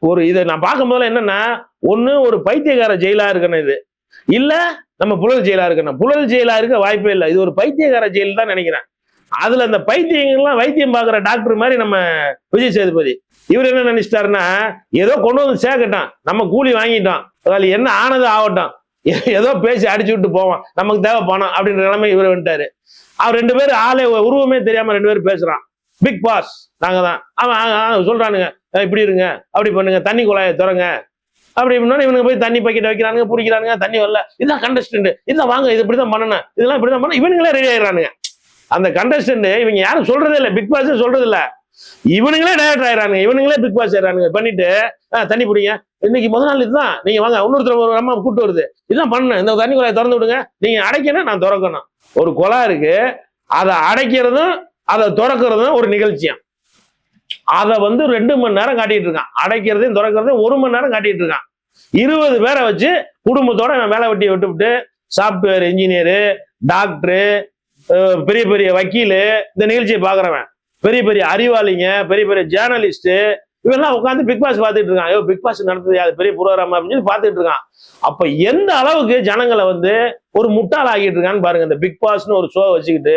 ஒரு இதை நான் பார்க்கும் போதுல என்னன்னா, ஒண்ணு ஒரு பைத்தியக்கார ஜெயிலா இருக்கணும் இது, இல்ல நம்ம புழல் ஜெயிலா இருக்கணும். புழல் ஜெயிலா இருக்க வாய்ப்பே இல்லை, இது ஒரு பைத்தியக்கார ஜெயில் தான் நினைக்கிறேன். அதுல அந்த பைத்தியங்கள்லாம் வைத்தியம் பார்க்குற டாக்டர் மாதிரி நம்ம விஜய் சேதுபதி. இவர் என்ன நினைச்சிட்டாருன்னா, ஏதோ கொண்டு வந்து சேர்க்கட்டான், நம்ம கூலி வாங்கிட்டோம், அதில் என்ன ஆனது ஆகட்டும், ஏதோ பேசி அடிச்சு விட்டு போவான், நமக்கு தேவை பணம் அப்படின்ற நிலைமை இவர் வந்துட்டாரு. அவர் 2 பேரும் ஆளே உருவமே தெரியாம 2 பேரும் பேசுறான். பிக் பாஸ் நாங்க தான். அவன் சொல்றானுங்க, இப்படி இருங்க, அப்படி பண்ணுங்க, தண்ணி குழாயை திறங்க, அப்படி இப்படின்னா இவனுங்க போய் தண்ணி பக்கெட் வைக்கிறானுங்க, பிடிக்கிறானுங்க, தண்ணி வரல, இதான் கண்டஸ்டன்ட், இதான் வாங்க, இது இப்படிதான் பண்ணணும், இதெல்லாம் இப்படிதான் பண்ண, இவனுங்களே ரெடி ஆயிடுறானுங்க. அந்த கண்டஸ்டன்ட் இவங்க யாரும் சொல்றதே இல்லை, பிக் பாஸ் சொல்றது இல்லை, இவனுங்களே டைரக்டர் ஆயிடுறாங்க, இவனுங்களே பிக் பாஸ் ஆயிடுறாங்க. பண்ணிட்டு தண்ணி பிடிங்க, இன்னைக்கு முதல் நாள் இதுதான், நீங்க வாங்க, இன்னொருத்தர் ஒரு அம்மா கூட்டு வருது, இதான் பண்ணணும், இந்த தண்ணி குழாயை திறந்து விடுங்க, நீங்க அடைக்கணும், நான் திறக்கணும். ஒரு குழா இருக்கு, அதை அடைக்கிறதும் அதை திறக்கிறதும் ஒரு நிகழ்ச்சியா. அதை 2 மணி நேரம் காட்டிட்டு இருக்கான், அடைக்கிறதையும் திறக்கிறதையும் 1 மணி நேரம் காட்டிட்டு இருக்கான். 20 பேரை வச்சு குடும்பத்தோட வேலை வெட்டியை விட்டுவிட்டு சாப்ட்வேர் இன்ஜினியரு, டாக்டரு, பெரிய பெரிய வக்கீலு, இந்த நிகழ்ச்சியை பாக்குறவன், பெரிய பெரிய அறிவாளிங்க, பெரிய பெரிய ஜேர்னலிஸ்ட், இவெல்லாம் உட்காந்து பிக் பாஸ் பார்த்துட்டு இருக்கான். ஐயோ, பிக் பாஸ் நடத்துது, அது பெரிய புரோகிராம் அப்படின்னு சொல்லி பார்த்துட்டு இருக்கான். அப்ப எந்த அளவுக்கு ஜனங்களை ஒரு முட்டாள் ஆகிட்டு இருக்கான்னு பாருங்க. இந்த பிக் பாஸ்னு ஒரு ஷோ வச்சுக்கிட்டு